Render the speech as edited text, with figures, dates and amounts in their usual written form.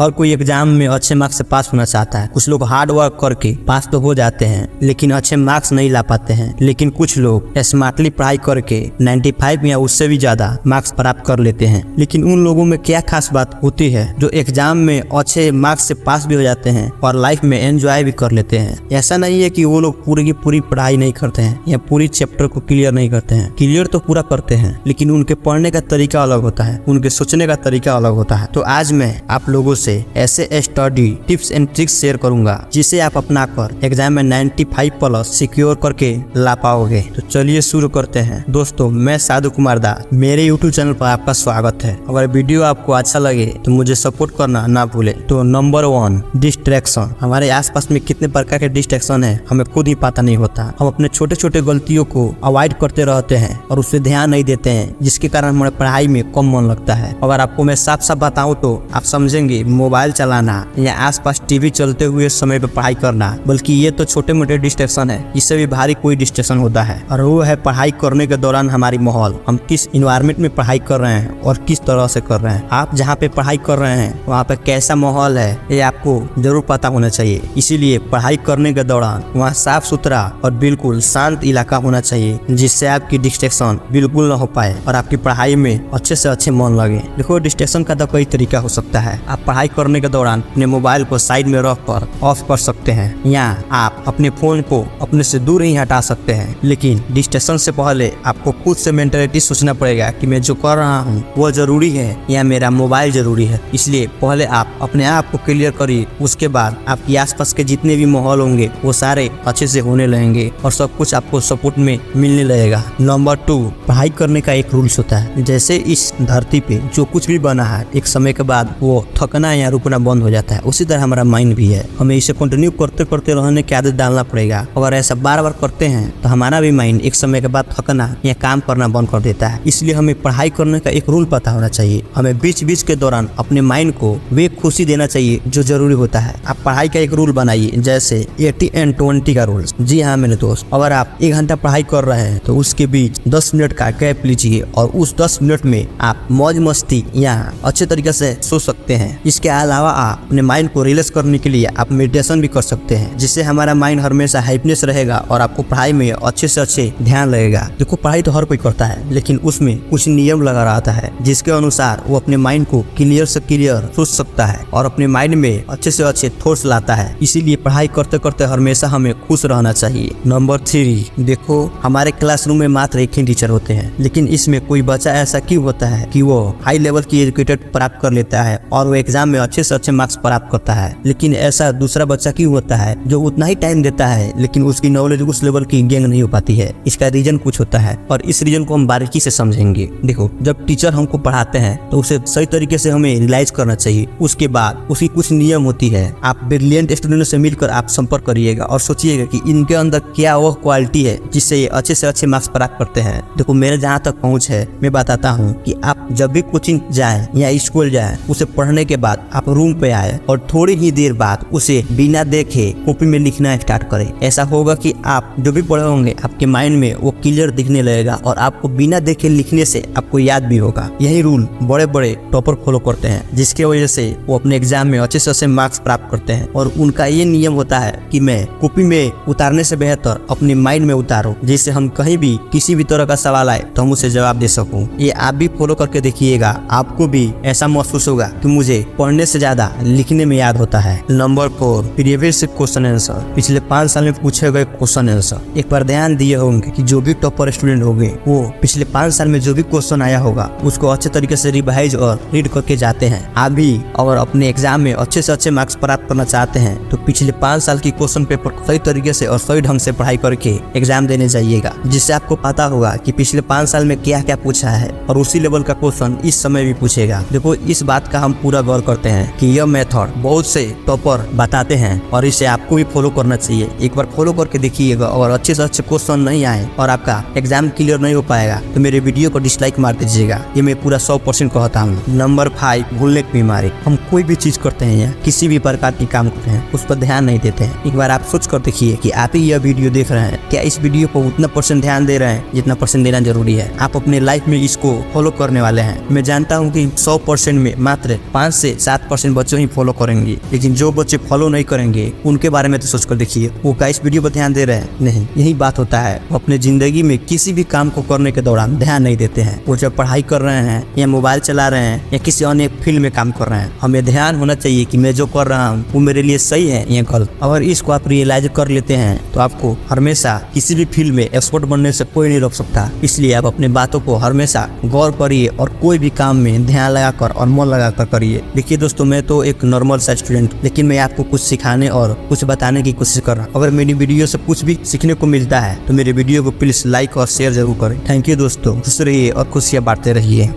और कोई एग्जाम में अच्छे मार्क्स से पास होना चाहता है। कुछ लोग हार्ड वर्क करके पास तो हो जाते हैं लेकिन अच्छे मार्क्स नहीं ला पाते हैं। लेकिन कुछ लोग स्मार्टली पढ़ाई करके 95 या उससे भी ज्यादा मार्क्स प्राप्त कर लेते हैं। लेकिन उन लोगों में क्या खास बात होती है जो एग्जाम में अच्छे मार्क्स से पास भी हो जाते हैं और लाइफ में एंजॉय भी कर लेते हैं। ऐसा नहीं है कि वो लोग पूरी की पूरी पढ़ाई नहीं करते हैं या पूरी चैप्टर को क्लियर नहीं करते हैं। क्लियर तो पूरा करते हैं लेकिन उनके पढ़ने का तरीका अलग होता है, उनके सोचने का तरीका अलग होता है। तो आज मैं आप लोगों से ऐसे study tips and tricks share करूंगा जिसे आप अपना कर एग्जाम में 95 प्लस सिक्योर करके ला पाओगे। तो चलिए शुरू करते हैं। दोस्तों, मैं साधु कुमार दास, मेरे YouTube चैनल पर आपका स्वागत है। अगर वीडियो आपको अच्छा लगे तो मुझे सपोर्ट करना ना भूले। तो नंबर 1, डिस्ट्रैक्शन। हमारे आसपास में कितने प्रकार के डिस्ट्रैक्शन है हमें खुद ही पता नहीं होता। हम अपने छोटे छोटे गलतियों को अवॉइड करते रहते हैं और उससे ध्यान नहीं देते हैं, जिसके कारण हमारे पढ़ाई में कम मन लगता है। अगर आपको मैं साफ साफ बताऊं तो आप समझेंगे मोबाइल चलाना या आसपास टीवी चलते हुए समय पे पढ़ाई करना, बल्कि ये तो छोटे मोटे डिस्ट्रैक्शन है। इससे भी भारी कोई डिस्ट्रैक्शन होता है और वो है पढ़ाई करने के दौरान हमारी माहौल। हम किस इन्वायरमेंट में पढ़ाई कर रहे हैं और किस तरह से कर रहे हैं। आप जहाँ पे पढ़ाई कर रहे हैं वहाँ पे कैसा माहौल है ये आपको जरूर पता होना चाहिए। इसीलिए पढ़ाई करने के दौरान वहाँ साफ सुथरा और बिल्कुल शांत इलाका होना चाहिए, जिससे आपकी डिस्ट्रैक्शन बिल्कुल न हो पाए और आपकी पढ़ाई में अच्छे से अच्छे मन लगे। देखो, डिस्ट्रैक्शन का तो कई तरीका हो सकता है। आप पढ़ाई करने के दौरान अपने मोबाइल को साइड में रख कर ऑफ कर सकते हैं या आप अपने फोन को अपने से दूर ही हटा सकते हैं। लेकिन डिस्ट्रैक्शन से पहले आपको खुद से मेंटालिटी सोचना पड़ेगा कि मैं जो कर रहा हूँ वो जरूरी है या मेरा मोबाइल जरूरी है। इसलिए पहले आप अपने आप को क्लियर करिए, उसके बाद आपके आसपास के जितने भी माहौल होंगे वो सारे अच्छे से होने लगेंगे और सब कुछ आपको सपोर्ट में मिलने लगेगा। नंबर 2, पढ़ाई करने का एक रूल्स होता है। जैसे इस धरती पे जो कुछ भी बना है एक समय के बाद वो थकना या रुकना बंद हो जाता है, उसी तरह हमारा माइंड भी है। हमें इसे कंटिन्यू करते करते रहने की आदत डालना पड़ेगा। अगर ऐसा बार बार करते हैं तो हमारा भी माइंड एक समय के बाद थकना या काम करना बंद कर देता है। इसलिए हमें पढ़ाई करने का एक रूल पता होना चाहिए। हमें बीच बीच के दौरान अपने माइंड को वे खुशी देना चाहिए जो जरूरी होता है। आप पढ़ाई का एक रूल बनाइए, जैसे 80 एंड 20 का रूल। जी हाँ मेरे दोस्त, अगर आप 1 घंटा पढ़ाई कर रहे हैं तो उसके बीच 10 मिनट का गैप लीजिए और उस 10 मिनट में आप मौज मस्ती या अच्छे तरीके से सो सकते हैं। इसके अलावा आप अपने माइंड को रिलैक्स करने के लिए आप मेडिटेशन भी कर सकते हैं, जिससे हमारा माइंड हमेशा हैप्पीनेस रहेगा और आपको पढ़ाई में अच्छे से अच्छे ध्यान लगेगा। देखो, पढ़ाई तो हर कोई करता है लेकिन उसमें कुछ नियम लगा रहता है जिसके अनुसार वो अपने माइंड को क्लियर से क्लियर सोच सकता है और अपने माइंड में अच्छे से अच्छे थॉट्स लाता है। इसीलिए पढ़ाई करते करते हमेशा हमें खुश रहना चाहिए। नंबर 3, देखो, हमारे क्लासरूम में मात्र एक ही टीचर होते हैं, लेकिन इसमें कोई बच्चा ऐसा क्यों होता है कि वो हाई लेवल की एजुकेटेड प्राप्त कर लेता है और वो एग्जाम में अच्छे से अच्छे मार्क्स प्राप्त करता है, लेकिन ऐसा दूसरा बच्चा क्यों होता है जो उतना ही टाइम देता है लेकिन उसकी नॉलेज उस लेवल की गेन नहीं हो पाती है। इसका रीजन कुछ होता है और इस रीजन को हम बारीकी से समझेंगे। देखो, जब टीचर हमको पढ़ाते हैं तो उसे सही तरीके से हमें रियलाइज करना चाहिए। उसके बाद उसकी कुछ नियम होती है। आप ब्रिलियंट स्टूडेंट से मिलकर आप संपर्क करिएगा और सोचिएगा कि इनके अंदर क्या वो क्वालिटी है जिससे ये अच्छे से अच्छे मार्क्स प्राप्त करते हैं। देखो, मेरे जहाँ तक पहुँच है मैं बताता हूँ कि आप जब भी कोचिंग जाए या स्कूल जाए, उसे पढ़ने के बाद आप रूम पे आए और थोड़ी ही देर बाद उसे बिना देखे कॉपी में लिखना स्टार्ट करें। ऐसा होगा कि आप जो भी पढ़े होंगे आपके माइंड में वो क्लियर दिखने लगेगा और आपको बिना देखे लिखने से आपको याद भी होगा। यही रूल बड़े बड़े टॉपर फॉलो करते हैं, जिसके वजह से वो अपने एग्जाम में अच्छे से अच्छे मार्क्स प्राप्त करते हैं। और उनका ये नियम होता है कि मैं कॉपी में उतारने से बेहतर अपने माइंड में उतारूं, जिससे हम कहीं भी किसी भी तरह का सवाल आए तो हम उसे जवाब दे सकूं। ये आप भी फॉलो करके देखिएगा, आपको भी ऐसा महसूस होगा कि मुझे पढ़ने से ज्यादा लिखने में याद होता है। Number 4, previous question answer. पिछले 5 साल में पूछे गए क्वेश्चन आंसर। एक बार ध्यान दिए होंगे कि जो भी टॉपर स्टूडेंट होंगे वो पिछले 5 साल में जो भी क्वेश्चन आया होगा उसको अच्छे तरीके से रिवाइज और रीड करके जाते हैं। आप भी अगर अपने एग्जाम में अच्छे से अच्छे मार्क्स प्राप्त करना चाहते हैं तो पिछले 5 साल की क्वेश्चन पेपर सही तरीके से और सही ढंग से पढ़ाई करके एग्जाम देने जाइएगा, जिससे आपको पता होगा कि पिछले 5 साल में क्या क्या पूछा है और उसी लेवल का क्वेश्चन इस समय भी पूछेगा। देखो, इस बात का हम पूरा गौर करते हैं कि यह मेथड बहुत से टॉपर बताते हैं और इसे आपको भी फॉलो करना चाहिए। एक बार फॉलो करके देखिएगा और अच्छे से अच्छे क्वेश्चन नहीं आए और आपका एग्जाम क्लियर नहीं हो पाएगा तो मेरे वीडियो को डिसलाइक मार दीजिएगा। ये मैं पूरा 100% कहता हूँ। नंबर 5, भूलने की बीमारी। हम कोई भी चीज करते हैं या किसी भी प्रकार की काम करते हैं उस पर ध्यान नहीं देते हैं। एक बार आप सोच कर देखिए कि आप ही यह वीडियो देख रहे हैं, क्या इस वीडियो को उतना % ध्यान दे रहे हैं जितना % देना जरूरी है। आप अपने लाइफ में इसको फॉलो करने वाले हैं। मैं जानता हूँ कि 100% में मात्र 5 से 7% बच्चों ही फॉलो करेंगे, लेकिन जो बच्चे फॉलो नहीं करेंगे उनके बारे में तो सोचकर देखिए, वो क्या इस वीडियो पर ध्यान दे रहे हैं? नहीं। यही बात होता है, वो अपने जिंदगी में किसी भी काम को करने के दौरान ध्यान नहीं देते हैं। वो जब पढ़ाई कर रहे हैं या मोबाइल चला रहे हैं या किसी अन्य फील्ड में काम कर रहे हैं, हमें ध्यान होना चाहिए कि मैं जो कर रहा हूँ वो मेरे लिए सही है या गलत। अगर इसको आप रियलाइज कर लेते हैं तो आपको हमेशा किसी भी फील्ड में एक्सपर्ट बनने से कोई नहीं रोक सकता। इसलिए आप अपने बातों को हमेशा गौर करिए और कोई भी काम में ध्यान लगाकर और मन लगाकर करिए। देखिए दोस्तों, मैं तो एक नॉर्मल सा स्टूडेंट, लेकिन मैं आपको कुछ सिखाने और कुछ बताने की कोशिश कर रहा हूँ। अगर मेरी वीडियो से कुछ भी सीखने को मिलता है तो मेरे वीडियो को प्लीज लाइक और शेयर जरूर करें। थैंक यू दोस्तों, खुश रहिए और खुशियाँ बांटते रहिए।